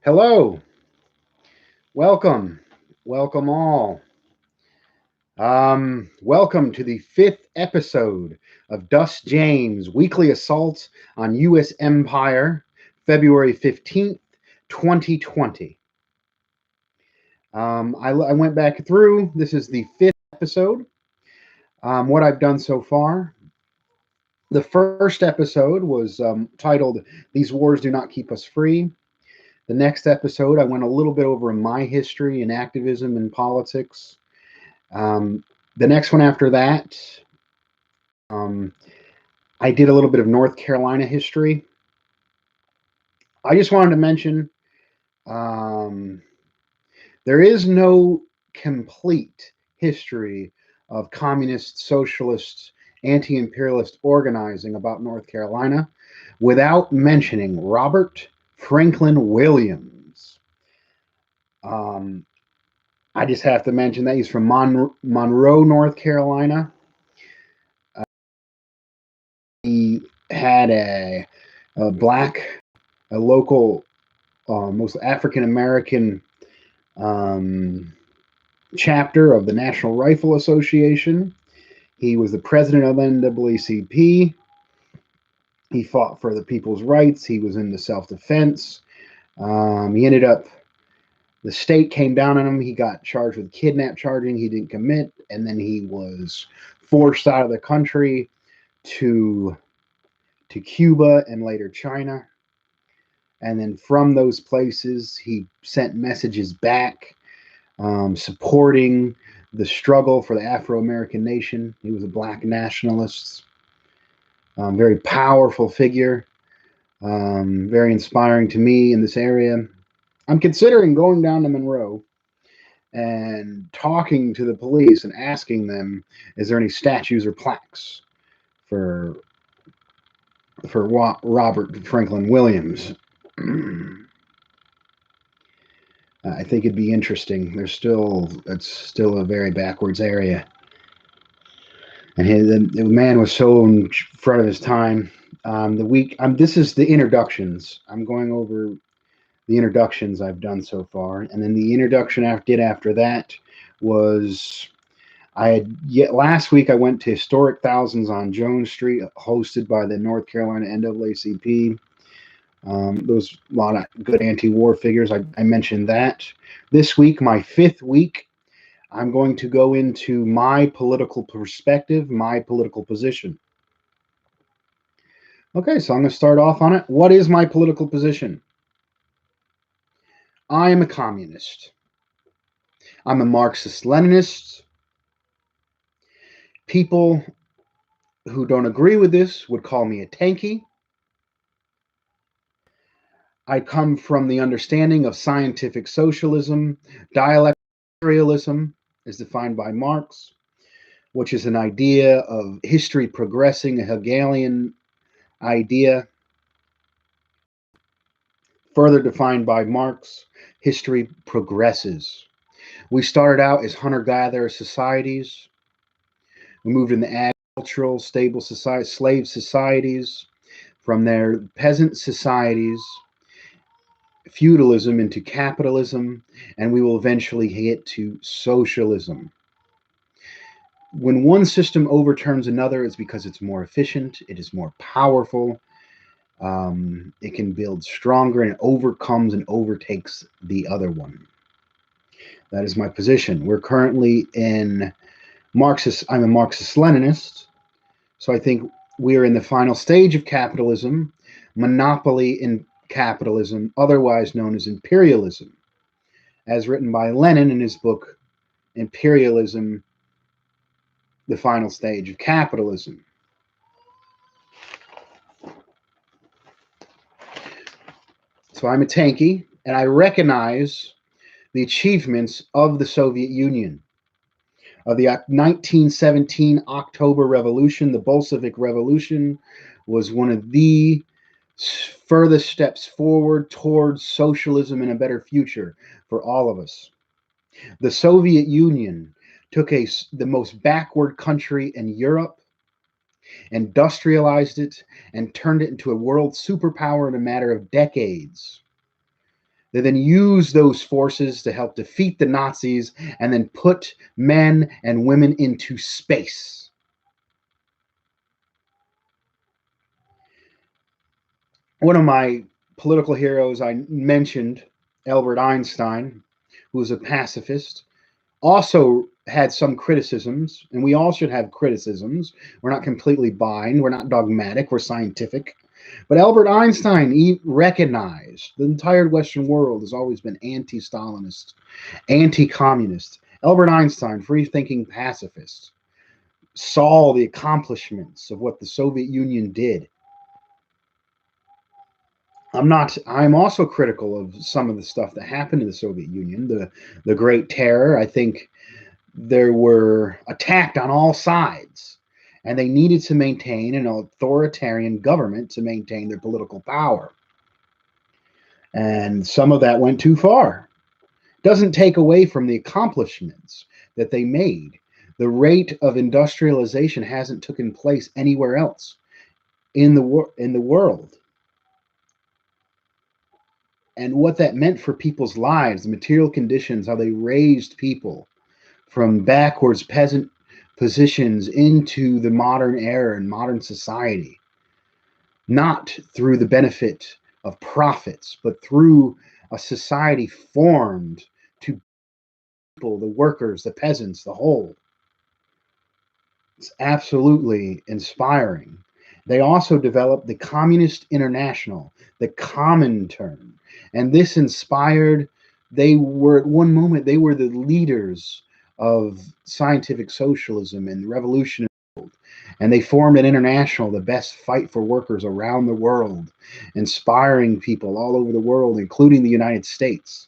Hello, welcome, welcome all. Welcome to the fifth episode of Dust James Weekly Assault on U.S. Empire, February 15th, 2020. I went back through, this is the fifth episode. What I've done so far. The first episode was titled These Wars Do Not Keep Us Free. The next episode, I went a little bit over my history and activism and politics. Um, the next one after that, um, I did a little bit of North Carolina history. I just wanted to mention um, there is no complete history of communist, socialist, anti imperialist organizing about North Carolina without mentioning Robert Franklin Williams. Um, I just have to mention that he's from Monroe, North Carolina. He had a black, a local, most African American um, chapter of the National Rifle Association. He was the president of NAACP. He fought for the people's rights. He was into self defense. He ended up, the state came down on him. He got charged with kidnap charging. He didn't commit. And then he was forced out of the country to Cuba and later China. And then from those places, he sent messages back supporting the struggle for the Afro American nation. He was a black nationalist, very powerful figure, very inspiring to me in this area. I'm considering going down to Monroe and talking to the police and asking them, is there any statues or plaques for Robert Franklin Williams? I think it'd be interesting. It's still a very backwards area, and the man was so in front of his time. This is the introductions. I'm going over the introductions I've done so far, and then the introduction I did after that was last week I went to Historic Thousands on Jones Street, hosted by the North Carolina NAACP. There was a lot of good anti-war figures. I mentioned that. This week, my fifth week, I'm going to go into my political perspective, my political position. Okay, so I'm going to start off on it. What is my political position? I am a communist. I'm a Marxist-Leninist. People who don't agree with this would call me a tanky. I come from the understanding of scientific socialism. Dialectical materialism is defined by Marx, which is an idea of history progressing, a Hegelian idea, further defined by Marx. History progresses. We started out as hunter-gatherer societies. We moved into agricultural, stable society, slave societies. From there, peasant societies, feudalism into capitalism, and we will eventually get to socialism. When one system overturns another, it's because it's more efficient, it is more powerful, it can build stronger, and it overcomes and overtakes the other one. That is my position. We're currently in Marxist. I'm a Marxist Leninist, so I think we are in the final stage of capitalism, monopoly in capitalism, otherwise known as imperialism, as written by Lenin in his book Imperialism, the Final Stage of Capitalism. So I'm a tanky, and I recognize the achievements of the Soviet Union. Of the 1917 October Revolution, the Bolshevik Revolution was one of the furthest steps forward towards socialism and a better future for all of us. The Soviet Union took the most backward country in Europe, industrialized it, and turned it into a world superpower in a matter of decades. They then use those forces to help defeat the Nazis and then put men and women into space. One of my political heroes I mentioned, Albert Einstein, who was a pacifist, also had some criticisms, and we all should have criticisms. We're not completely blind, we're not dogmatic, we're scientific. But Albert Einstein recognized the entire Western world has always been anti Stalinist, anti communist. Albert Einstein, free thinking pacifist, saw the accomplishments of what the Soviet Union did. I'm also critical of some of the stuff that happened in the Soviet Union, the Great Terror. I think they were attacked on all sides, and they needed to maintain an authoritarian government to maintain their political power. And some of that went too far. Doesn't take away from the accomplishments that they made. The rate of industrialization hasn't taken place anywhere else in the world. And what that meant for people's lives, the material conditions, how they raised people from backwards peasant positions into the modern era and modern society, not through the benefit of profits, but through a society formed to people, the workers, the peasants, the whole. It's absolutely inspiring. They also developed the Communist International, the Comintern, and this inspired. They were at one moment they were the leaders of scientific socialism and revolution, and they formed an international, the best fight for workers around the world, inspiring people all over the world, including the United States.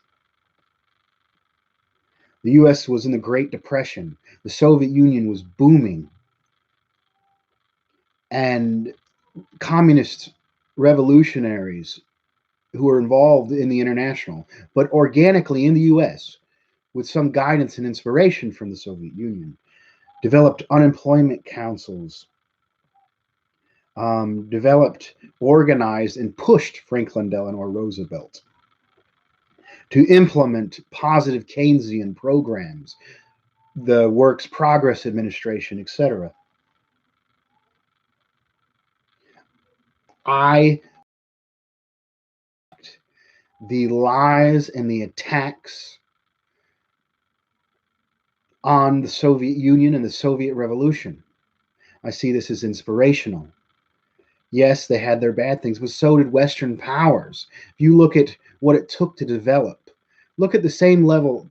The US was in the Great Depression. The Soviet Union was booming. And communist revolutionaries who were involved in the international, but organically in the US, with some guidance and inspiration from the Soviet Union, developed unemployment councils, developed, organized, and pushed Franklin Delano Roosevelt to implement positive Keynesian programs, the Works Progress Administration, etc. The lies and the attacks on the Soviet Union and the Soviet Revolution. I see this as inspirational. Yes, they had their bad things, but so did Western powers. If you look at what it took to develop, look at the same level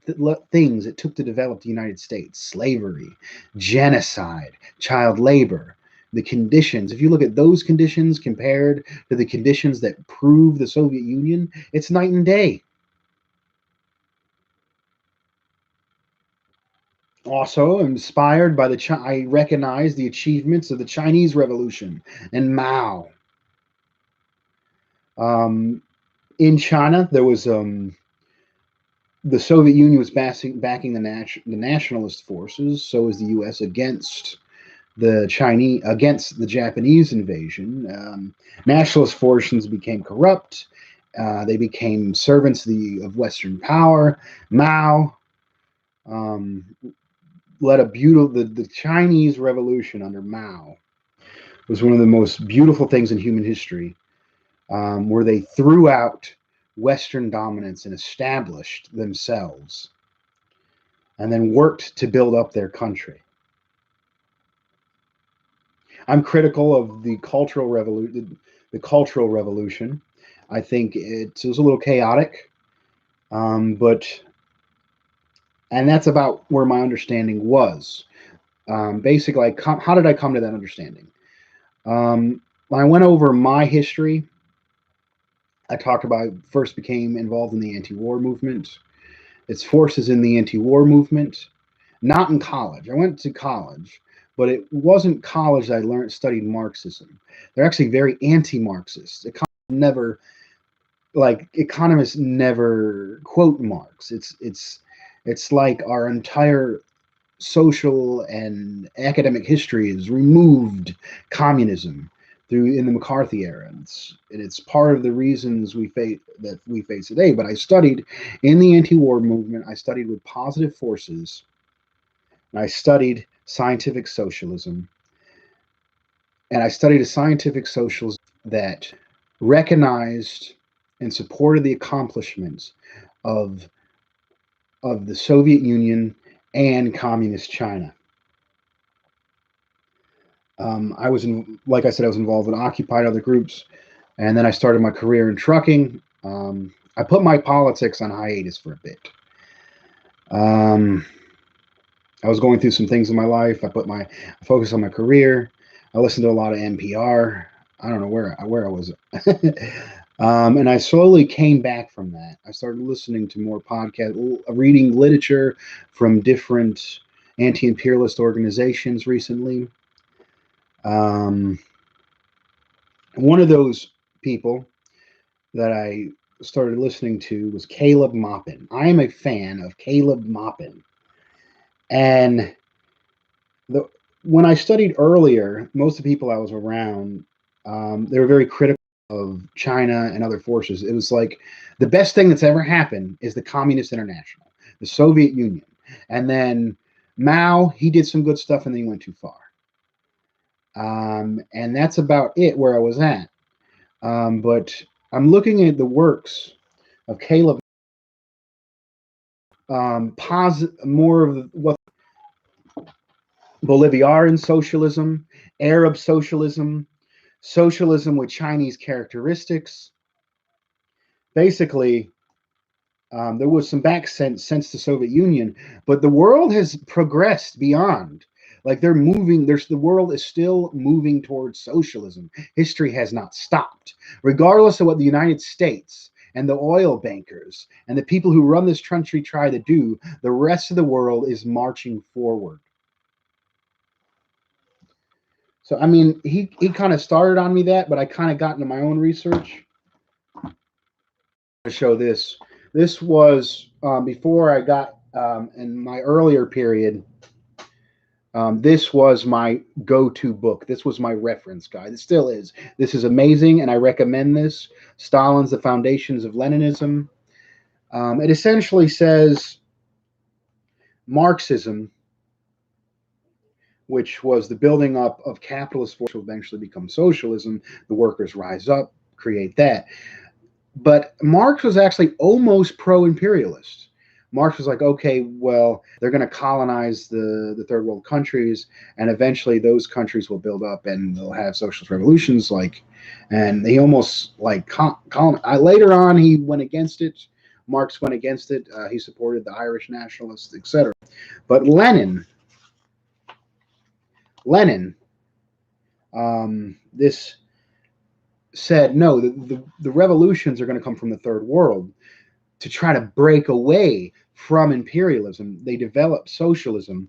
things it took to develop the United States: slavery, genocide, child labor, the conditions. If you look at those conditions compared to the conditions that prove the Soviet Union, it's night and day. Also inspired by I recognize the achievements of the Chinese Revolution and Mao. In China, there was the Soviet Union was backing the nationalist forces. So was the U.S. against the Japanese invasion. Nationalist forces became corrupt. They became servants of Western power. Mao led the Chinese Revolution under Mao was one of the most beautiful things in human history, where they threw out Western dominance and established themselves, and then worked to build up their country. I'm critical of the Cultural Revolution. I think it was a little chaotic, and that's about where my understanding was. Basically, how did I come to that understanding? When I went over my history, I talked about I first became involved in the anti-war movement, its forces in the anti-war movement, not in college. I went to college, but it wasn't college that I studied Marxism. They're actually very anti-Marxist. Economists never quote Marx. It's like our entire social and academic history has removed communism. through in the McCarthy era. And it's part of the reasons we face today. But I studied in the anti-war movement. I studied with positive forces. And I studied scientific socialism. And I studied a scientific socialism that recognized and supported the accomplishments of the Soviet Union and communist China. Like I said, I was involved in occupied other groups, and then I started my career in trucking. I put my politics on hiatus for a bit. I was going through some things in my life. I focused on my career. I listened to a lot of NPR. I don't know where I was. And I slowly came back from that. I started listening to more podcasts, reading literature from different anti-imperialist organizations recently. One of those people that I started listening to was Caleb Maupin. I am a fan of Caleb Maupin. And when I studied earlier, most of the people I was around, they were very critical of China and other forces. It was like the best thing that's ever happened is the Communist International, the Soviet Union. And then Mao, he did some good stuff and then he went too far. And that's about it where I was at. But I'm looking at the works of Caleb, more of what Bolivarian socialism, Arab socialism, socialism with Chinese characteristics. Basically, there was some back since the Soviet Union, but the world has progressed beyond. Like the world is still moving towards socialism. History has not stopped, regardless of what the United States and the oil bankers and the people who run this country try to do. The rest of the world is marching forward. So, I mean, he kind of started on me that, but I kind of got into my own research to show this. This was before I got in my earlier period. This was my go-to book. This was my reference guide. It still is. This is amazing, and I recommend this. Stalin's The Foundations of Leninism. It essentially says Marxism, which was the building up of capitalist force, will eventually become socialism. The workers rise up, create that. But Marx was actually almost pro-imperialist. Marx was like, okay, well, they're going to colonize the third world countries, and eventually those countries will build up and they'll have socialist revolutions. And he almost later on he went against it. Marx went against it. He supported the Irish nationalists, etc. But Lenin, this said, no, the revolutions are going to come from the third world. To try to break away from imperialism, they developed socialism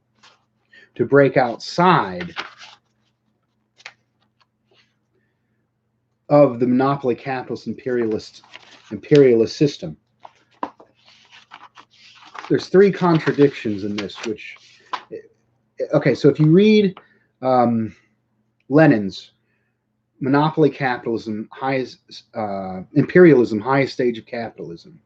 to break outside of the monopoly capitalist imperialist system. There's three contradictions in this, okay, so if you read Lenin's Monopoly Capitalism, Imperialism, Highest Stage of Capitalism,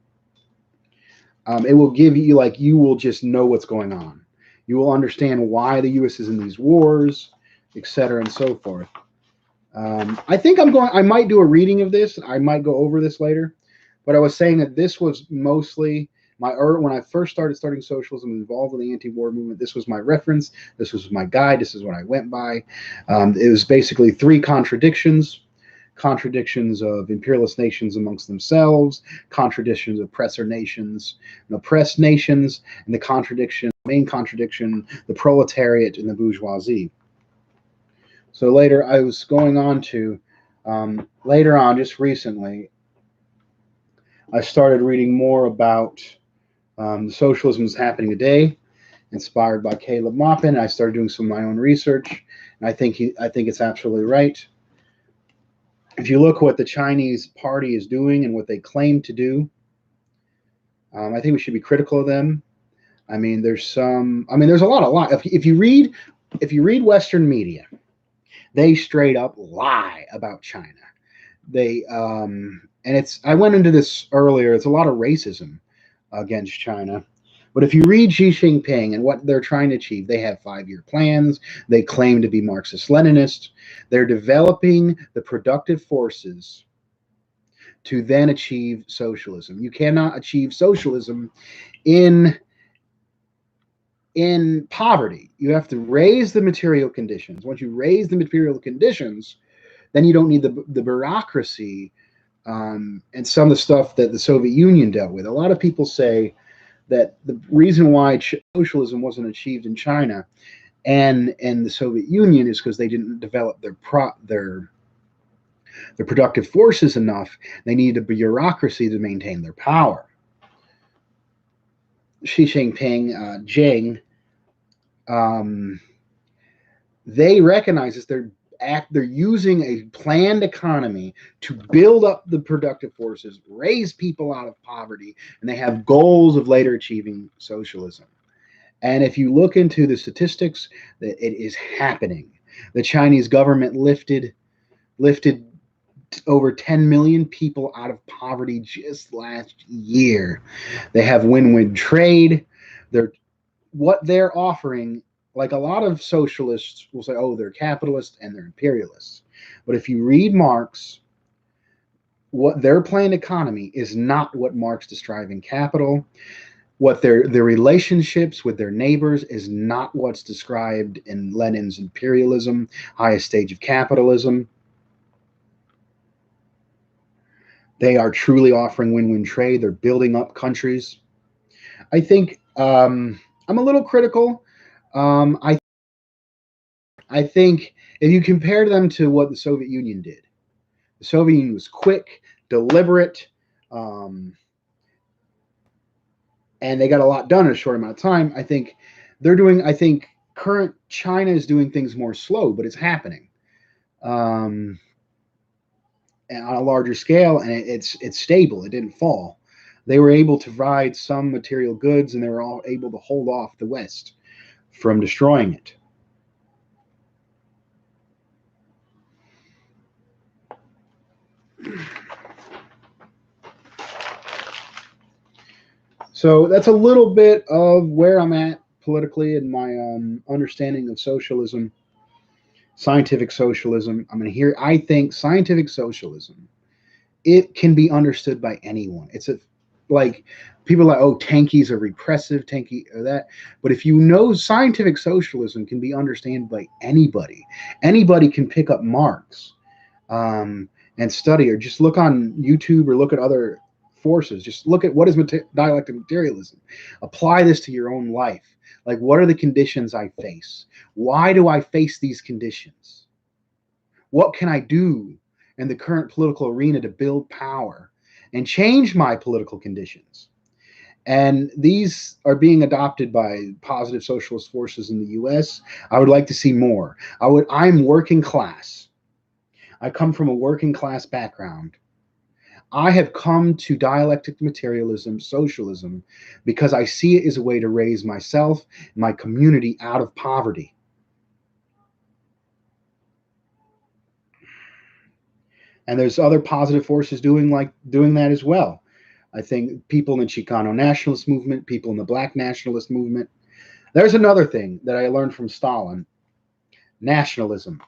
it will give you, you will just know what's going on. You will understand why the U.S. is in these wars, etc., and so forth. I think I might do a reading of this. I might go over this later. But I was saying that this was mostly when I first started studying socialism, involved in the anti-war movement. This was my reference. This was my guide. This is what I went by. It was basically three contradictions of imperialist nations amongst themselves, contradictions of oppressor nations and oppressed nations, and the main contradiction, the proletariat and the bourgeoisie. So later I was going on to, later on, just recently, I started reading more about socialism is happening today, inspired by Caleb Maupin. I started doing some of my own research, and I think it's absolutely right. If you look what the Chinese party is doing and what they claim to do, I think we should be critical of them. I mean, there's a lot. If you read Western media, They straight up lie about China. They and it's I went into this earlier. It's a lot of racism against China. But if you read Xi Jinping and what they're trying to achieve, they have 5-year plans. They claim to be Marxist Leninists. They're developing the productive forces to then achieve socialism. You cannot achieve socialism in poverty. You have to raise the material conditions. Once you raise the material conditions, then you don't need the bureaucracy and some of the stuff that the Soviet Union dealt with. A lot of people say that the reason why socialism wasn't achieved in China and the Soviet Union is because they didn't develop their productive forces enough. They needed a bureaucracy to maintain their power. Xi Jinping, they recognize this. They're using a planned economy to build up the productive forces, raise people out of poverty, and they have goals of later achieving socialism. And if you look into the statistics, that it is happening. The Chinese government lifted over 10 million people out of poverty just last year. They have win-win trade. What they're offering, like a lot of socialists will say, oh, they're capitalists and they're imperialists. But if you read Marx, what their planned economy is not what Marx described in Capital. What their relationships with their neighbors is not what's described in Lenin's imperialism, highest stage of capitalism. They are truly offering win-win trade. They're building up countries. I think I'm a little critical. I think if you compare them to what the Soviet Union did, the Soviet Union was quick, deliberate, and they got a lot done in a short amount of time. I think current China is doing things more slow, but it's happening. And on a larger scale, and it's stable. It didn't fall. They were able to provide some material goods, and they were all able to hold off the West from destroying it. So that's a little bit of where I'm at politically and my understanding of socialism, scientific socialism. I think scientific socialism, it can be understood by anyone. It's like people are like, oh, tankies are repressive, tanky or that. But if you know, scientific socialism can be understood by anybody. Anybody can pick up Marx and study, or just look on YouTube or look at other forces. Just look at what is dialectic materialism. Apply this to your own life. Like, what are the conditions I face? Why do I face these conditions? What can I do in the current political arena to build power and change my political conditions? And these are being adopted by positive socialist forces in the US. I would like to see more. I'm working class. I come from a working class background. I have come to dialectic materialism, socialism, because I see it as a way to raise myself and my community out of poverty. And there's other positive forces doing that as well. I think people in the Chicano nationalist movement, people in the Black nationalist movement. There's another thing that I learned from Stalin: nationalism.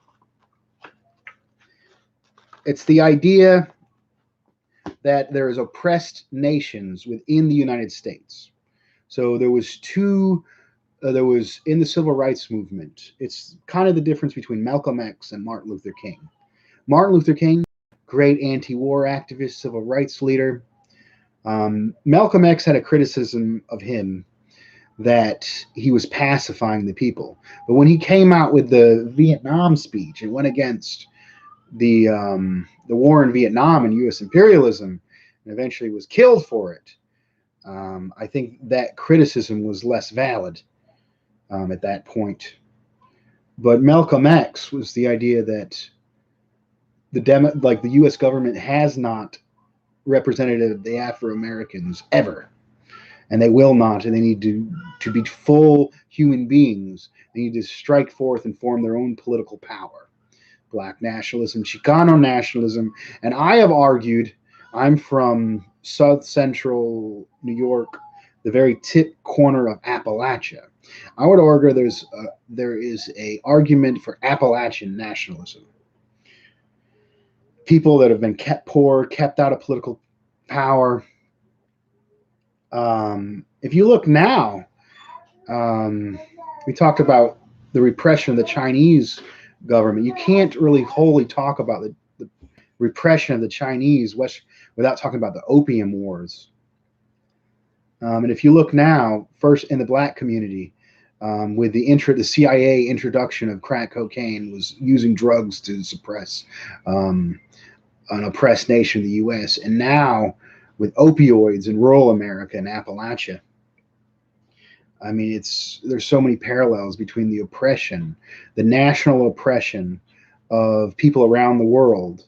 It's the idea that there is oppressed nations within the United States. So there was in the civil rights movement. It's kind of the difference between Malcolm X and Martin Luther King. Martin Luther King, great anti-war activist, civil rights leader. Malcolm X had a criticism of him that he was pacifying the people. But when he came out with the Vietnam speech and went against the war in Vietnam and U.S. imperialism, and eventually was killed for it, I think that criticism was less valid at that point. But Malcolm X was the idea that the U.S. government has not represented the Afro-Americans ever, and they will not, and they need to be full human beings. They need to strike forth and form their own political power. Black nationalism, Chicano nationalism, and I have argued. I'm from South Central New York, the very tip corner of Appalachia. I would argue there is a argument for Appalachian nationalism. People that have been kept poor, kept out of political power. If you look now, we talked about the repression of the Chinese government. You can't really wholly talk about the repression of the Chinese without talking about the Opium Wars. And if you look now, first in the black community, with the CIA introduction of crack cocaine was using drugs to suppress an oppressed nation, the U.S. And now with opioids in rural America and Appalachia, I mean, there's so many parallels between the oppression, the national oppression of people around the world,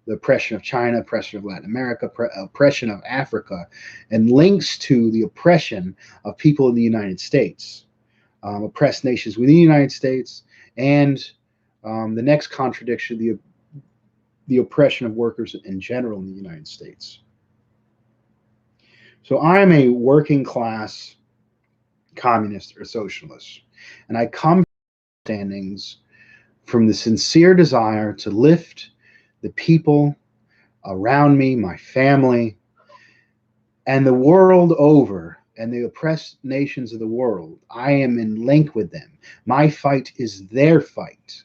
the oppression of China, oppression of Latin America, oppression of Africa, and links to the oppression of people in the United States, oppressed nations within the United States, and the next contradiction, the oppression of workers in general in the United States. So I'm a working class communist or socialist, and I come to understandings from the sincere desire to lift the people around me, my family, and the world over, and the oppressed nations of the world. I am in link with them. My fight is their fight.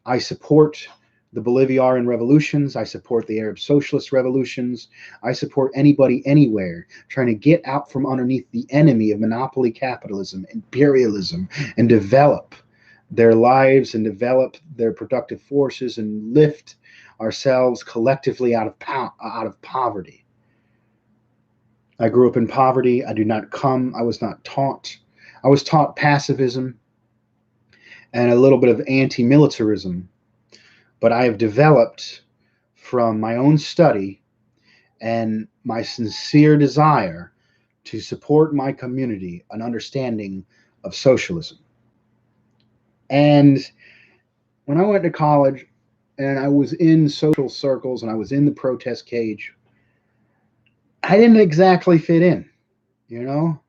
I support the Bolivarian revolutions. I support the Arab socialist revolutions. I support anybody anywhere trying to get out from underneath the enemy of monopoly capitalism, imperialism, and develop their lives and develop their productive forces and lift ourselves collectively out of poverty. I grew up in poverty. I was not taught. I was taught pacifism and a little bit of anti-militarism. But I have developed from my own study and my sincere desire to support my community an understanding of socialism. And when I went to college and I was in social circles and I was in the protest cage, I didn't exactly fit in, you know?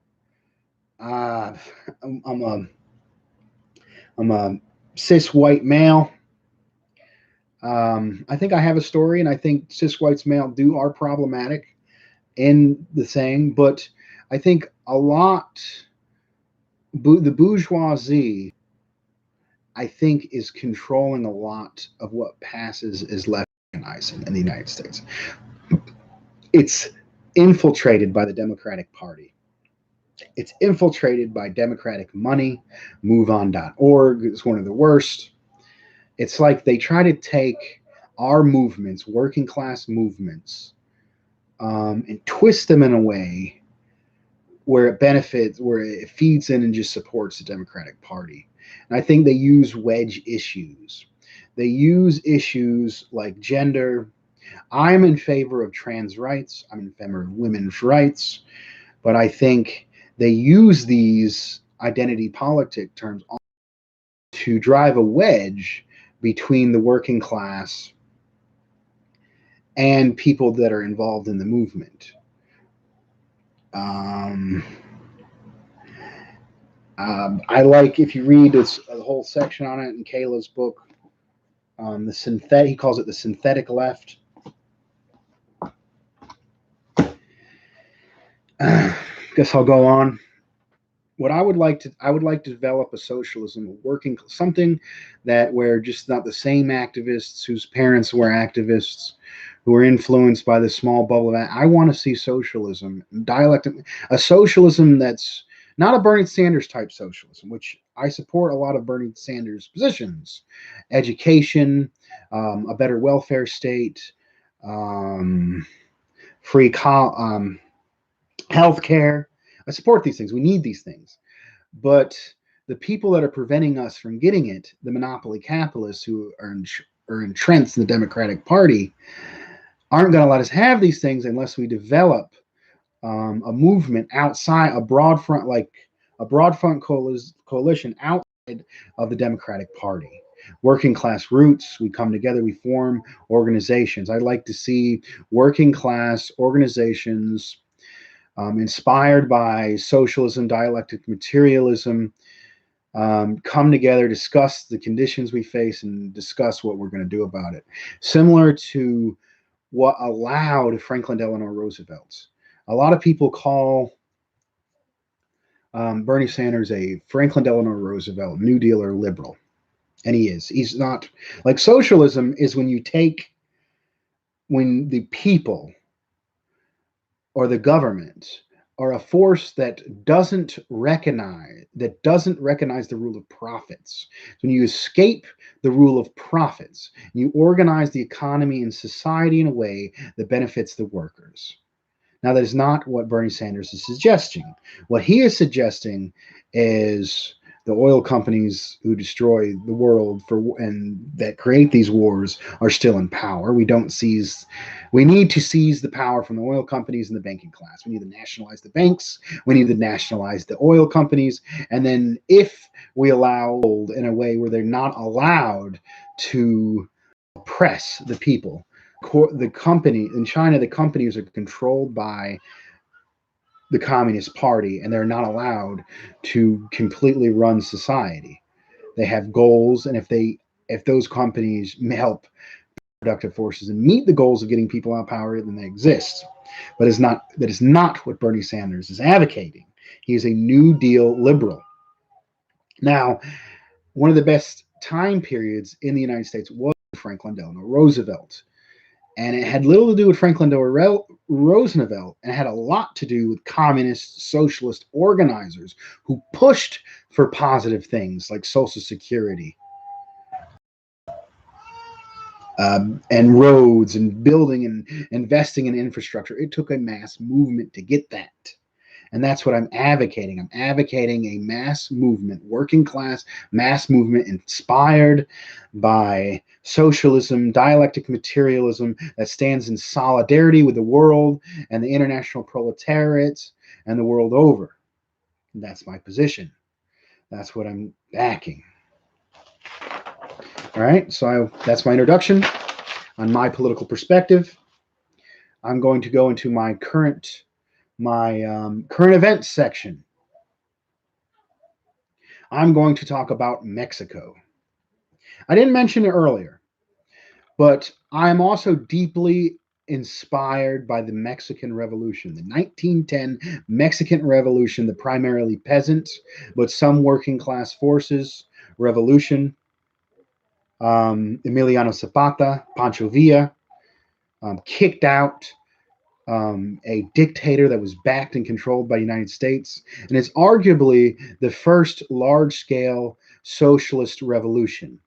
I'm a cis white male. I think I have a story, and I think cis white male are problematic in the thing, but I think a lot, the bourgeoisie, I think, is controlling a lot of what passes as left organizing in the United States. It's infiltrated by the Democratic Party. It's infiltrated by Democratic money. MoveOn.org is one of the worst. It's like they try to take our movements, working class movements, and twist them in a way where it feeds in and just supports the Democratic Party. And I think they use wedge issues. They use issues like gender. I'm in favor of trans rights. I'm in favor of women's rights. But I think they use these identity politic terms to drive a wedge between the working class and people that are involved in the movement. I like, if you read a whole section on it in Kayla's book, he calls it the synthetic left. Guess I'll go on. I would like to develop a socialism, something where just not the same activists whose parents were activists, who are influenced by the small bubble of. I want to see socialism, a socialism that's not a Bernie Sanders type socialism, which I support a lot of Bernie Sanders positions, education, a better welfare state, free health care. I support these things. We need these things. But the people that are preventing us from getting it, the monopoly capitalists who are entrenched in the Democratic Party, aren't going to let us have these things unless we develop a movement outside, a broad front coalition outside of the Democratic Party. working class roots. We come together, we form organizations. I'd like to see working class organizations inspired by socialism, dialectic materialism, come together, discuss the conditions we face, and discuss what we're going to do about it. Similar to what allowed Franklin Delano Roosevelt. A lot of people call Bernie Sanders a Franklin Delano Roosevelt New Dealer liberal. And he is. He's not. Like, socialism is when the people or the government are a force that doesn't recognize the rule of profits. When you escape the rule of profits, you organize the economy and society in a way that benefits the workers. Now, that is not what Bernie Sanders is suggesting. What he is suggesting is the oil companies who destroy the world and that create these wars are still in power. We need to seize the power from the oil companies and the banking class. We need to nationalize the banks. We need to nationalize the oil companies. And then if we allow gold in a way where they're not allowed to oppress the people, the company in China, the companies are controlled by the Communist Party, and they're not allowed to completely run society. They have goals, and if those companies help productive forces and meet the goals of getting people out of power, then they exist. But that is not what Bernie Sanders is advocating. He is a New Deal liberal. Now, one of the best time periods in the United States was Franklin Delano Roosevelt. And it had little to do with Franklin Delano Roosevelt, and it had a lot to do with communist, socialist organizers who pushed for positive things like Social Security and roads and building and investing in infrastructure. It took a mass movement to get that. And that's what I'm advocating. I'm advocating a mass movement, working class mass movement inspired by socialism, dialectic materialism that stands in solidarity with the world and the international proletariat and the world over. And that's my position. That's what I'm backing. All right, so that's my introduction on my political perspective. I'm going to go into my current events section. I'm going to talk about Mexico. I didn't mention it earlier, but I'm also deeply inspired by the Mexican Revolution, the 1910 Mexican Revolution, the primarily peasant, but some working class forces revolution. Emiliano Zapata, Pancho Villa, kicked out a dictator that was backed and controlled by the United States. And it's arguably the first large-scale socialist revolution,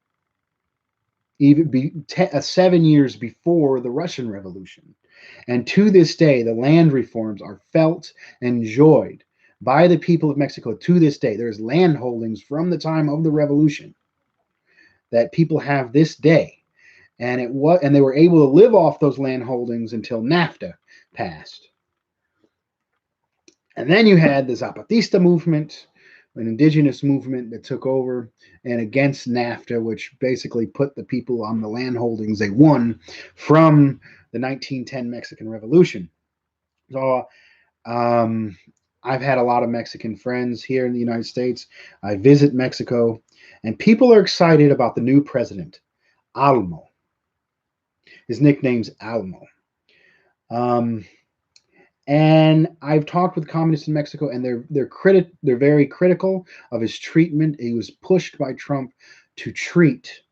even 7 years before the Russian Revolution. And to this day, the land reforms are felt and enjoyed by the people of Mexico. To this day, there's land holdings from the time of the revolution that people have this day. And they were able to live off those land holdings until NAFTA passed. And then you had the Zapatista movement, an indigenous movement that took over and against NAFTA, which basically put the people on the land holdings they won from the 1910 Mexican Revolution. So I've had a lot of Mexican friends here in the United States. I visit Mexico, and people are excited about the new president, Almo. His nickname's Almo. And I've talked with communists in Mexico, and they're very critical of his treatment. He was pushed by Trump to treat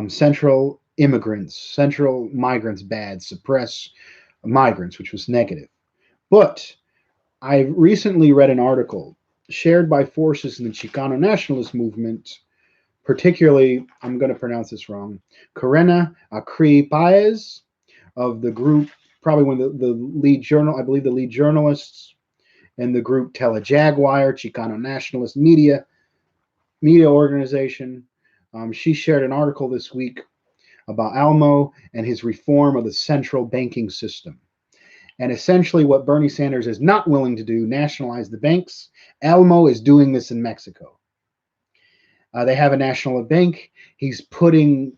central migrants bad, suppress migrants, which was negative. But I recently read an article shared by forces in the Chicano nationalist movement, particularly, I'm going to pronounce this wrong, Corena Acri Paez of the group, probably one of the lead journalists in the group Telejaguar, Chicano Nationalist Media Organization. She shared an article this week about Almo and his reform of the central banking system. And essentially what Bernie Sanders is not willing to do, nationalize the banks, Almo is doing this in Mexico. They have a national bank. He's going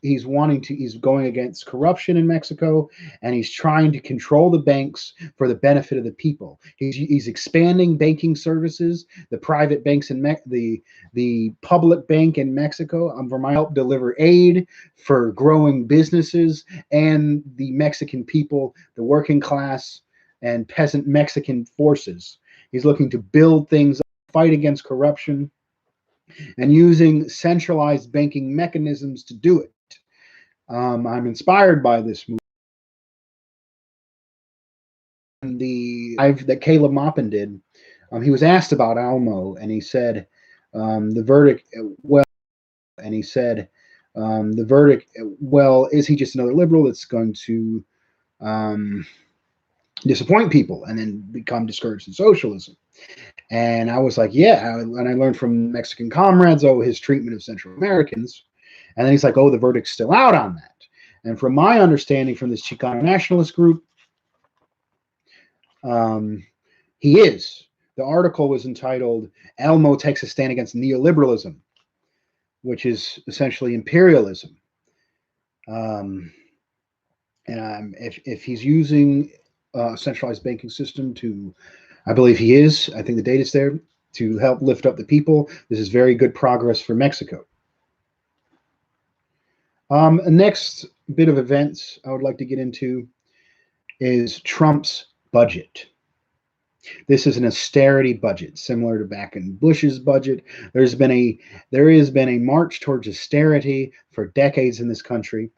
against corruption in Mexico, and he's trying to control the banks for the benefit of the people. He's expanding banking services, the private banks in the public bank in Mexico, for my help deliver aid for growing businesses and the Mexican people, the working class and peasant Mexican forces. He's looking to build things, fight against corruption, and using centralized banking mechanisms to do it. I'm inspired by this movie. That Caleb Maupin did. He was asked about Alamo, and he said the verdict. Well, and he said the verdict. Well, is he just another liberal that's going to disappoint people and then become discouraged in socialism? And I was like, yeah. And I learned from Mexican comrades, his treatment of Central Americans. And then he's like, the verdict's still out on that. And from my understanding from this Chicano nationalist group, he is. The article was entitled, Elmo Takes a Stand Against Neoliberalism, which is essentially imperialism. And if he's using a centralized banking system to, I believe he is, I think the data's there, to help lift up the people, this is very good progress for Mexico. Next bit of events I would like to get into is Trump's budget. This is an austerity budget, similar to back in Bush's budget. There has been a march towards austerity for decades in this country,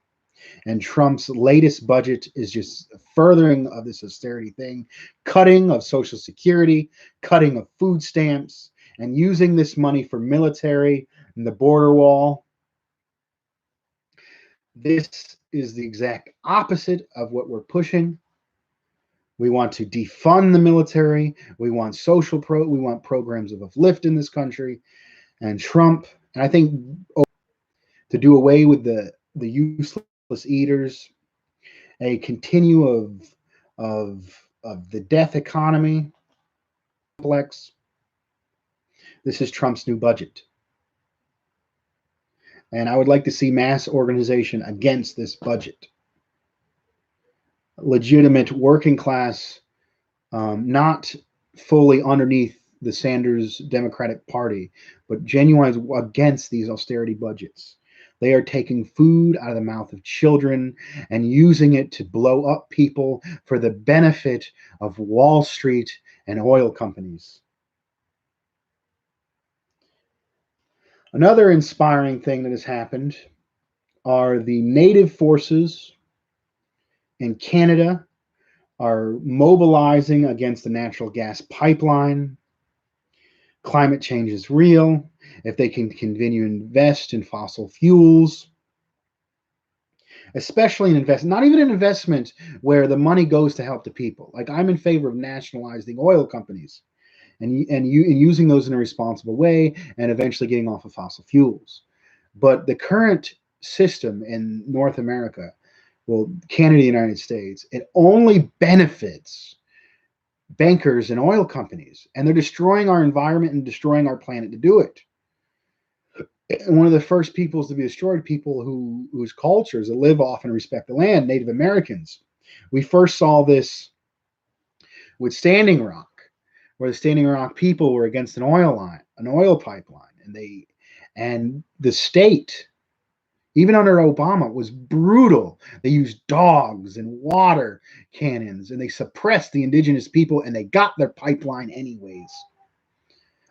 and Trump's latest budget is just furthering of this austerity thing, cutting of Social Security, cutting of food stamps, and using this money for military and the border wall. This is the exact opposite of what we're pushing. We want to defund the military. We want we want programs of uplift in this country. And Trump, and I think to do away with the useless eaters, a continue of the death economy complex. This is Trump's new budget. And I would like to see mass organization against this budget. Legitimate working class, not fully underneath the Sanders Democratic Party, but genuine against these austerity budgets. They are taking food out of the mouth of children and using it to blow up people for the benefit of Wall Street and oil companies. Another inspiring thing that has happened are the native forces in Canada are mobilizing against the natural gas pipeline. Climate change is real. If they can continue to invest in fossil fuels, especially not even an investment where the money goes to help the people. Like, I'm in favor of nationalizing oil companies and using those in a responsible way and eventually getting off of fossil fuels. But the current system in North America, Canada, United States, it only benefits bankers and oil companies, and they're destroying our environment and destroying our planet to do it. And one of the first peoples to be destroyed, people whose cultures that live off and respect the land, Native Americans. We first saw this with Standing Rock, where the Standing Rock people were against an oil pipeline, and the state, even under Obama, was brutal. They used dogs and water cannons, and they suppressed the indigenous people, and they got their pipeline anyways.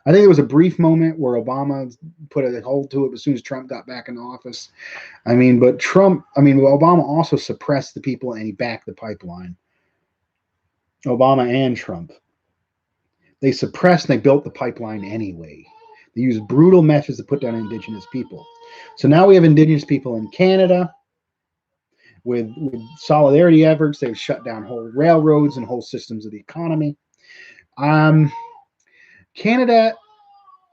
I think there was a brief moment where Obama put a hold to it as soon as Trump got back in office. But Obama also suppressed the people, and he backed the pipeline. Obama and Trump. They suppressed and they built the pipeline anyway. They used brutal methods to put down indigenous people. So now we have indigenous people in Canada with solidarity efforts. They've shut down whole railroads and whole systems of the economy. Canada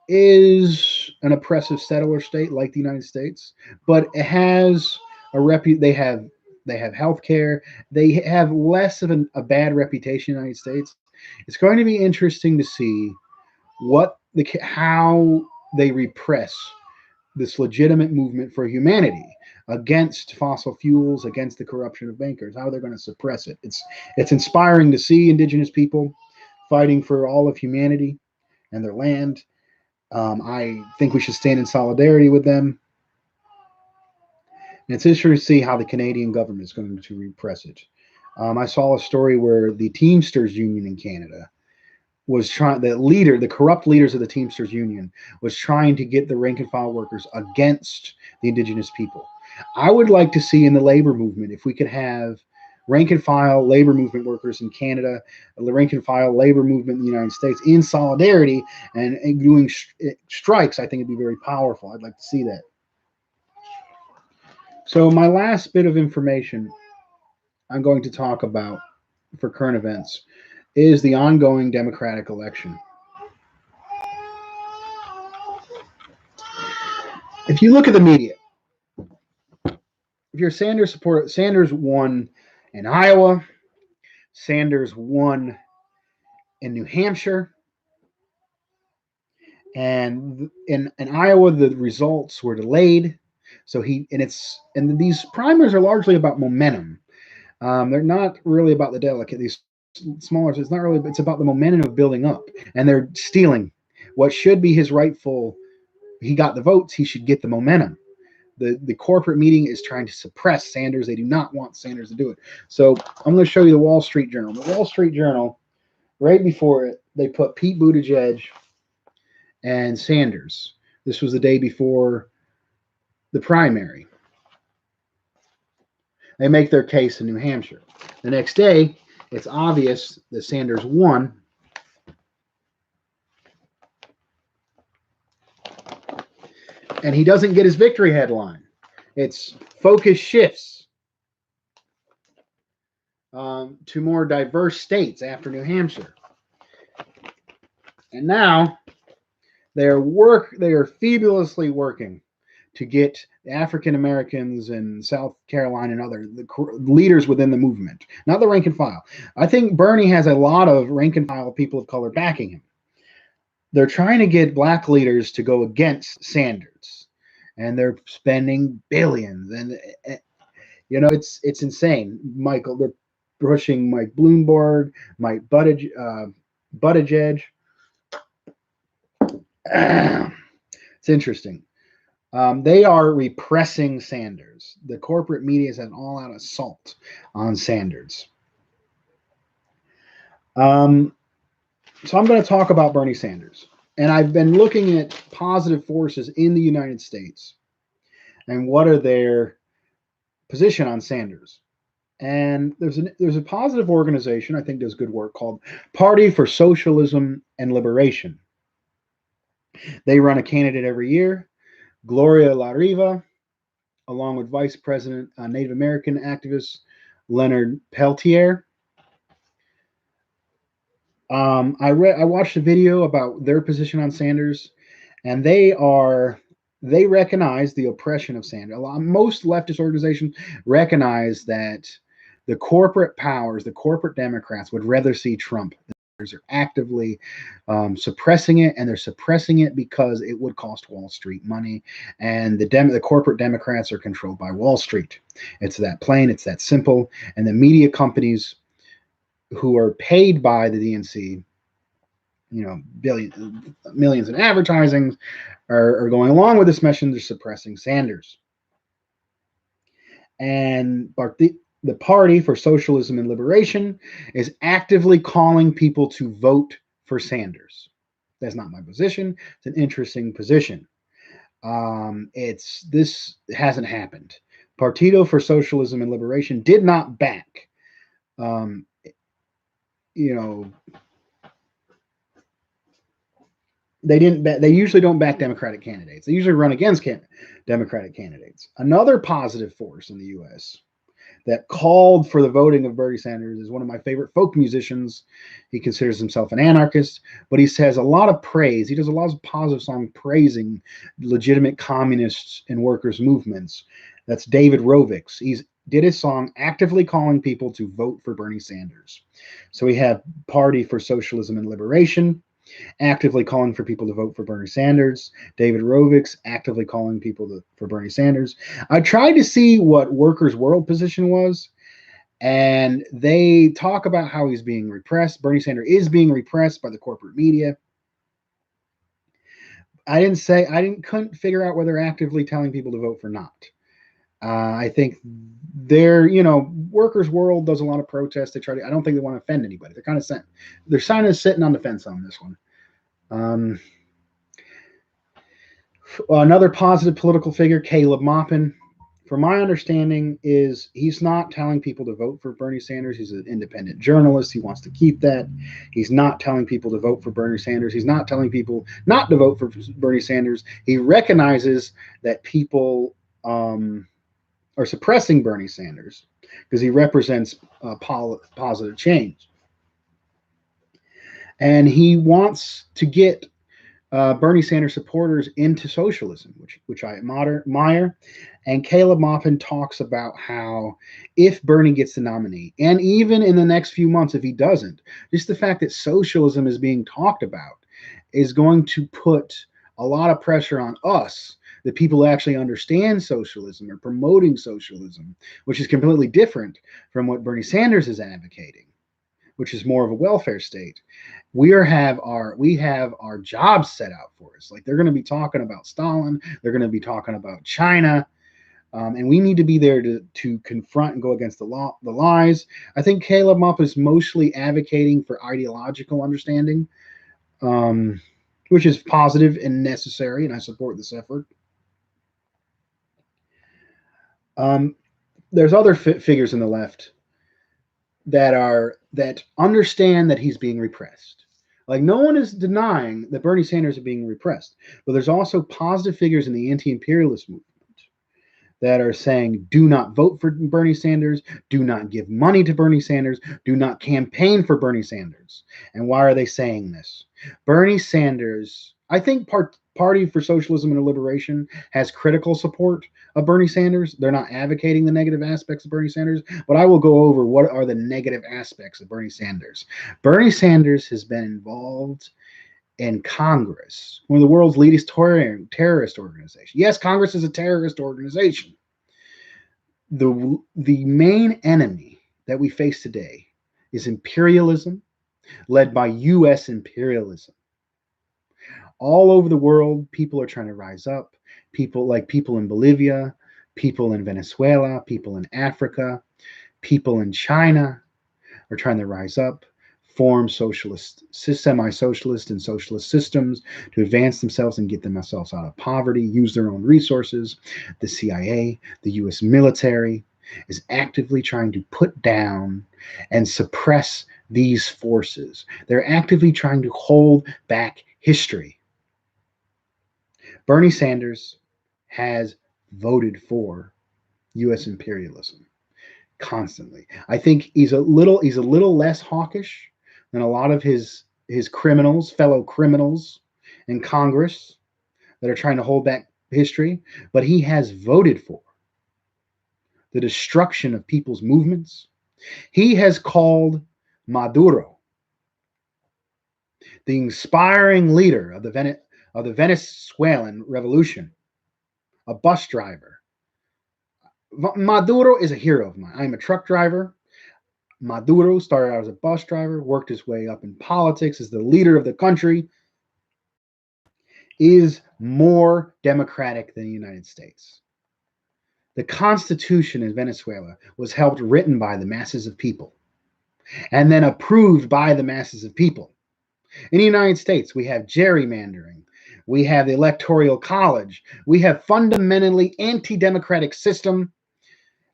is an oppressive settler state like the United States, but it has they have healthcare. They have less of a bad reputation in the United States. It's going to be interesting to see how they repress this legitimate movement for humanity against fossil fuels, against the corruption of bankers, how they're going to suppress it. It's inspiring to see indigenous people fighting for all of humanity and their land. I think we should stand in solidarity with them. And it's interesting to see how the Canadian government is going to repress it. I saw a story where the Teamsters Union in Canada was trying, the corrupt leaders of the Teamsters Union was trying to get the rank and file workers against the indigenous people. I would like to see in the labor movement, if we could have rank and file labor movement workers in Canada, the rank and file labor movement in the United States in solidarity and doing strikes, I think it'd be very powerful. I'd like to see that. So my last bit of information I'm going to talk about for current events is the ongoing Democratic election. If you look at the media, if you're a Sanders supporter, Sanders won in Iowa, Sanders won in New Hampshire, and in Iowa the results were delayed. So these primaries are largely about momentum. They're not really about the delegate. These smaller, it's not really. It's about the momentum of building up, and they're stealing what should be his rightful. He got the votes. He should get the momentum. The corporate meeting is trying to suppress Sanders. They do not want Sanders to do it. So I'm going to show you the Wall Street Journal. The Wall Street Journal, right before it, they put Pete Buttigieg and Sanders. This was the day before the primary. They make their case in New Hampshire. The next day, it's obvious that Sanders won. And he doesn't get his victory headline. It's focus shifts to more diverse states after New Hampshire. And now they are febulously working to get African Americans in South Carolina and other leaders within the movement, not the rank and file. I think Bernie has a lot of rank and file people of color backing him. They're trying to get black leaders to go against Sanders, and they're spending billions. And it's insane. They're pushing Mike Bloomberg, Mike Buttigieg. It's interesting. They are repressing Sanders. The corporate media is an all-out assault on Sanders. So I'm going to talk about Bernie Sanders. And I've been looking at positive forces in the United States and what are their position on Sanders. And there's a positive organization I think does good work called Party for Socialism and Liberation. They run a candidate every year, Gloria La Riva, along with Vice President, Native American activist Leonard Peltier. I watched a video about their position on Sanders, and they recognize the oppression of Sanders. Most leftist organizations recognize that the corporate powers, the corporate Democrats, would rather see Trump. Are actively suppressing it, and they're suppressing it because it would cost Wall Street money, and the corporate Democrats are controlled by Wall Street. It's that plain, it's that simple, and the media companies who are paid by the DNC, millions in advertising, are going along with this mission. They're suppressing Sanders. And the Party for Socialism and Liberation is actively calling people to vote for Sanders. That's not my position. It's an interesting position. This hasn't happened. Partido for Socialism and Liberation did not back they usually don't back Democratic candidates. They usually run against Democratic candidates. Another positive force in the U.S. that called for the voting of Bernie Sanders is one of my favorite folk musicians. He considers himself an anarchist, but he says a lot of praise. He does a lot of positive songs praising legitimate communists and workers' movements. That's David Rovics. He did his song actively calling people to vote for Bernie Sanders. So we have Party for Socialism and Liberation. actively calling for people to vote for Bernie Sanders. David Rovix actively calling people for Bernie Sanders. I tried to see what Workers' World position was, and they talk about how he's being repressed. Bernie Sanders is being repressed by the corporate media. Couldn't figure out whether actively telling people to vote for not. I think Workers' World does a lot of protests. I don't think they want to offend anybody. They're kind of sitting on the fence on this one. Another positive political figure, Caleb Maupin. From my understanding, is he's not telling people to vote for Bernie Sanders. He's an independent journalist. He wants to keep that. He's not telling people to vote for Bernie Sanders. He's not telling people not to vote for Bernie Sanders. He recognizes that people are suppressing Bernie Sanders because he represents positive change. And he wants to get Bernie Sanders supporters into socialism, which I admire. And Caleb Maupin talks about how if Bernie gets the nominee, and even in the next few months if he doesn't, just the fact that socialism is being talked about is going to put a lot of pressure on us, the people who actually understand socialism or promoting socialism, which is completely different from what Bernie Sanders is advocating, which is more of a welfare state. We have our jobs set out for us. Like they're going to be talking about Stalin, they're going to be talking about China, and we need to be there to confront and go against the lies. I think Caleb Maupin is mostly advocating for ideological understanding, which is positive and necessary, and I support this effort. There's other figures in the left that understand that he's being repressed. Like no one is denying that Bernie Sanders is being repressed, but there's also positive figures in the anti-imperialist movement that are saying, do not vote for Bernie Sanders, do not give money to Bernie Sanders, do not campaign for Bernie Sanders. And why are they saying this? Bernie Sanders, I think Party for Socialism and Liberation has critical support of Bernie Sanders. They're not advocating the negative aspects of Bernie Sanders, but I will go over what are the negative aspects of Bernie Sanders. Bernie Sanders has been involved in Congress, one of the world's leading terrorist organizations. Yes, Congress is a terrorist organization. The main enemy that we face today is imperialism, led by U.S. imperialism. All over the world, people are trying to rise up. People in Bolivia, people in Venezuela, people in Africa, people in China are trying to rise up, form semi-socialist and socialist systems to advance themselves and get themselves out of poverty, use their own resources. The CIA, the U.S. military is actively trying to put down and suppress these forces. They're actively trying to hold back history. Bernie Sanders has voted for U.S. imperialism constantly. I think he's a little less hawkish than a lot of his fellow criminals in Congress that are trying to hold back history, but he has voted for the destruction of people's movements. He has called Maduro, the inspiring leader of the Venezuelan revolution, a bus driver. Maduro is a hero of mine. I'm a truck driver. Maduro started out as a bus driver, worked his way up in politics as the leader of the country, is more democratic than the United States. The Constitution in Venezuela was written by the masses of people and then approved by the masses of people. In the United States, we have gerrymandering. We have the Electoral College. We have fundamentally anti-democratic system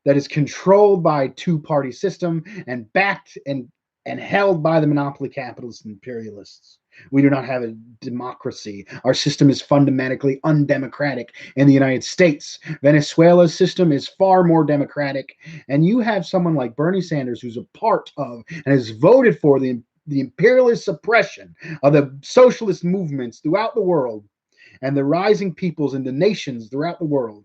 that is controlled by a two-party system and backed and held by the monopoly capitalists and imperialists. We do not have a democracy. Our system is fundamentally undemocratic in the United States. Venezuela's system is far more democratic. And you have someone like Bernie Sanders, who's a part of and has voted for the imperialist suppression of the socialist movements throughout the world and the rising peoples and the nations throughout the world,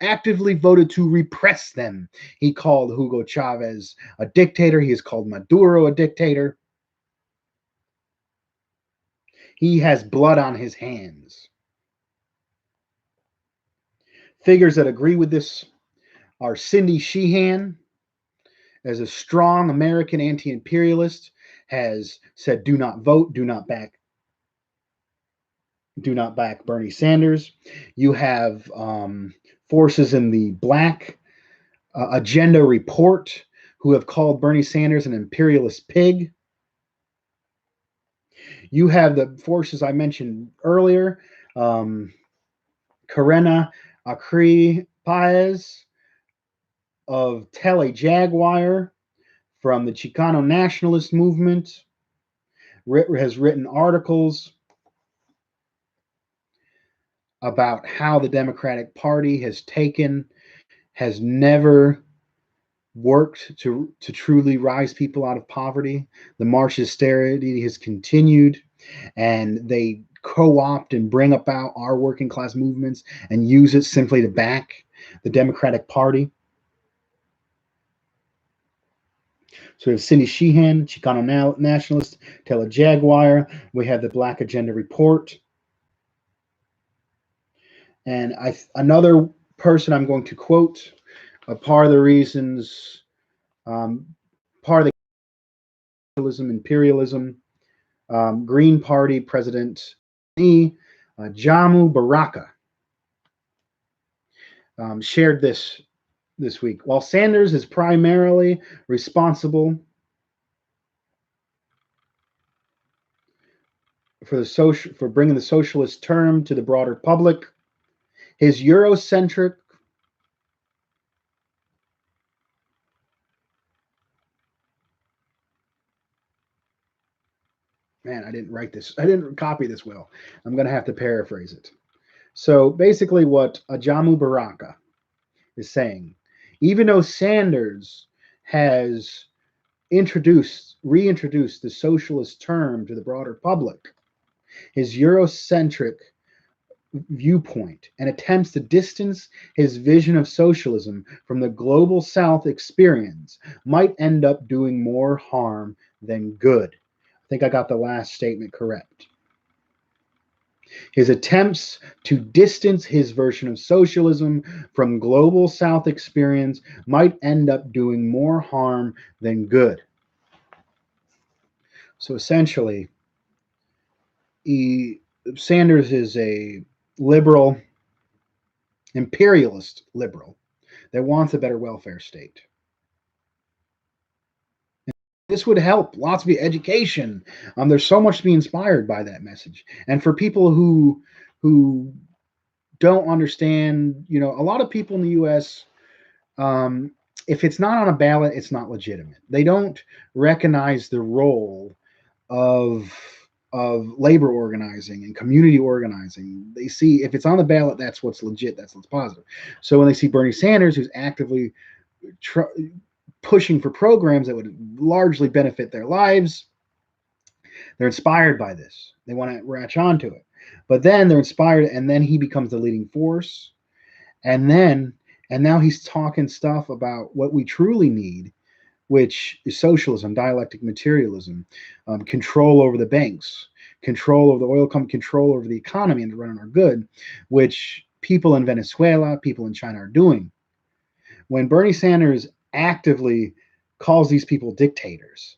actively voted to repress them. He called Hugo Chavez a dictator. He has called Maduro a dictator. He has blood on his hands. Figures that agree with this are Cindy Sheehan, as a strong American anti-imperialist, has said, "Do not vote, do not back Bernie Sanders." You have forces in the Black Agenda Report who have called Bernie Sanders an imperialist pig. You have the forces I mentioned earlier, Karena Akri Paez of Tele Jaguar from the Chicano nationalist movement has written articles about how the Democratic Party has never worked to truly rise people out of poverty. The March of Austerity has continued, and they co-opt and bring about our working class movements and use it simply to back the Democratic Party. So we have Cindy Sheehan, Chicano nationalist, Tele Jaguar. We have the Black Agenda Report. And another person I'm going to quote, a part of the reasons, part of the imperialism, Green Party President Jamu Baraka shared this week. While Sanders is primarily responsible for bringing the socialist term to the broader public, his Eurocentric man, I didn't write this. I didn't copy this well. I'm going to have to paraphrase it. So basically, what Ajamu Baraka is saying, even though Sanders has reintroduced the socialist term to the broader public, his Eurocentric viewpoint and attempts to distance his vision of socialism from the global South experience might end up doing more harm than good. I think I got the last statement correct. His attempts to distance his version of socialism from global South experience might end up doing more harm than good. So essentially, Sanders is a liberal, imperialist liberal that wants a better welfare state. This would help lots of education. There's so much to be inspired by that message. And for people who don't understand, a lot of people in the U.S., if it's not on a ballot, it's not legitimate. They don't recognize the role of labor organizing and community organizing. They see if it's on the ballot, that's what's legit, that's what's positive. So when they see Bernie Sanders, who's actively pushing for programs that would largely benefit their lives, they're inspired by this. They want to latch onto it. But then they're inspired, and then he becomes the leading force. And now he's talking stuff about what we truly need, which is socialism, dialectic materialism, control over the banks, control over the oil company, control over the economy and running our good, which people in Venezuela, people in China are doing. When Bernie Sanders actively calls these people dictators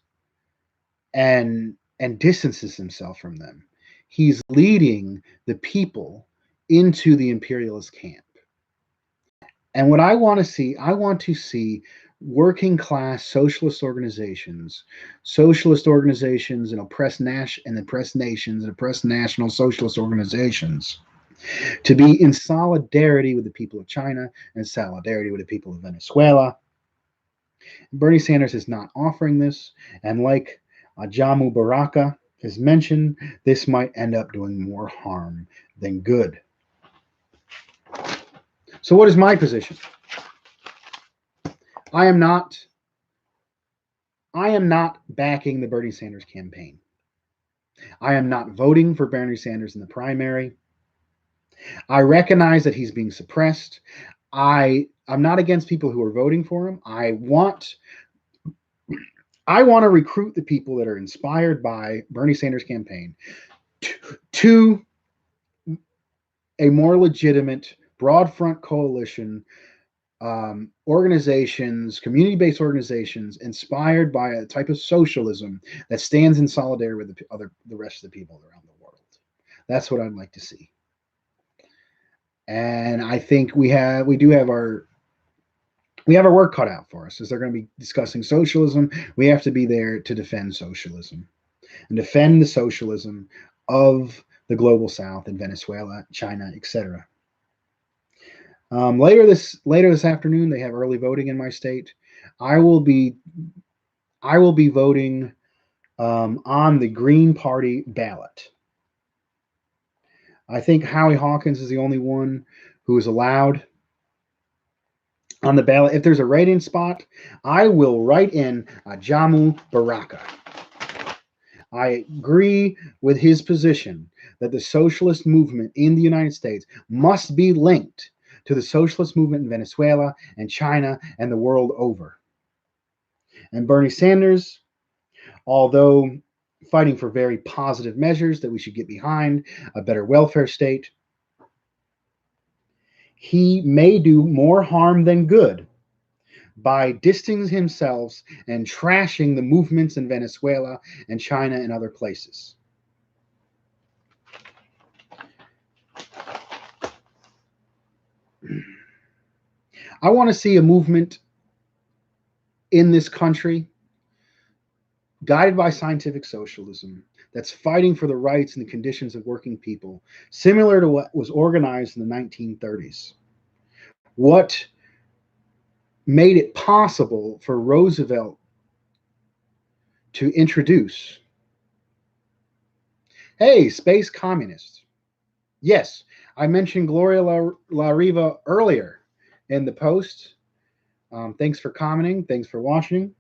and distances himself from them, he's leading the people into the imperialist camp. And what I want to see working class socialist organizations in oppressed nations and oppressed national socialist organizations to be in solidarity with the people of China and solidarity with the people of Venezuela. Bernie Sanders is not offering this, and like Jamu Baraka has mentioned, this might end up doing more harm than good. So what is my position? I am not backing the Bernie Sanders campaign. I am not voting for Bernie Sanders in the primary. I recognize that he's being suppressed. I'm not against people who are voting for him. I want to recruit the people that are inspired by Bernie Sanders' campaign to a more legitimate broad front coalition, organizations, community-based organizations inspired by a type of socialism that stands in solidarity with the rest of the people around the world. That's what I'd like to see. And I think we do have our work cut out for us, as they're going to be discussing socialism. We have to be there to defend socialism and defend the socialism of the global South in Venezuela, China, etc. Later this afternoon, they have early voting in my state. I will be voting on the Green Party ballot. I think Howie Hawkins is the only one who is allowed on the ballot. If there's a write-in spot, I will write in Jamu Baraka. I agree with his position that the socialist movement in the United States must be linked to the socialist movement in Venezuela and China and the world over. And Bernie Sanders, although fighting for very positive measures that we should get behind, a better welfare state, he may do more harm than good by distancing himself and trashing the movements in Venezuela and China and other places. I want to see a movement in this country guided by scientific socialism that's fighting for the rights and the conditions of working people, similar to what was organized in the 1930s. What made it possible for Roosevelt to introduce, hey, space communists. Yes, I mentioned Gloria La Riva earlier in the post. Thanks for commenting. Thanks for watching.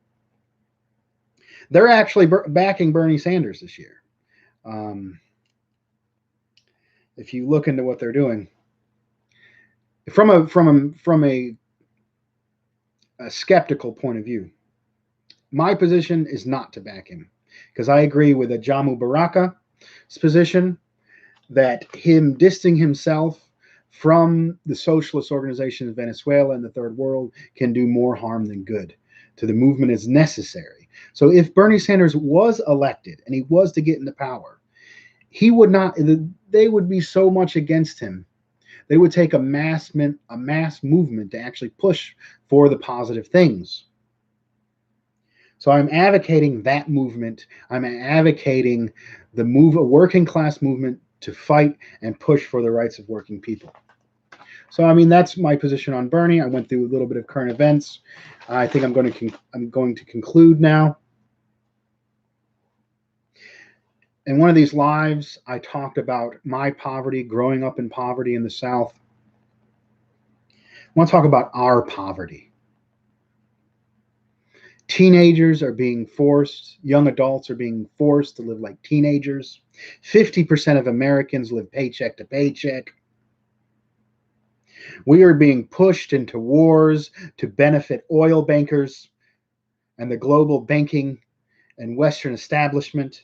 They're actually backing Bernie Sanders this year. If you look into what they're doing, from a skeptical point of view, my position is not to back him, because I agree with Jamu Baraka's position that him distancing himself from the socialist organization in Venezuela and the third world can do more harm than good to the movement is necessary. So if Bernie Sanders was elected and he was to get into power, he would not, they would be so much against him. They would take a mass movement to actually push for the positive things. So I'm advocating that movement. I'm advocating a working class movement to fight and push for the rights of working people. So, I mean, that's my position on Bernie. I went through a little bit of current events. I think I'm going to conclude now. In one of these lives, I talked about my poverty, growing up in poverty in the South. I want to talk about our poverty. Teenagers are being forced, young adults are being forced to live like teenagers. 50% of Americans live paycheck to paycheck. We are being pushed into wars to benefit oil bankers and the global banking and Western establishment.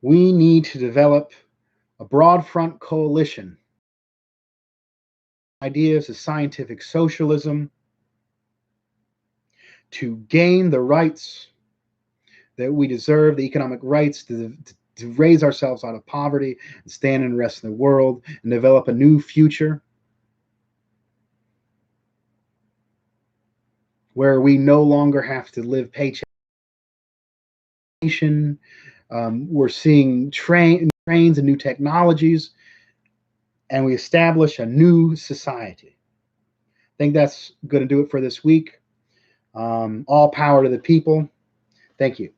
We need to develop a broad front coalition. Ideas of scientific socialism to gain the rights that we deserve, the economic rights to raise ourselves out of poverty and stand in the rest of the world and develop a new future where we no longer have to live paycheck. We're seeing trains and new technologies, and we establish a new society. I think that's going to do it for this week. All power to the people. Thank you.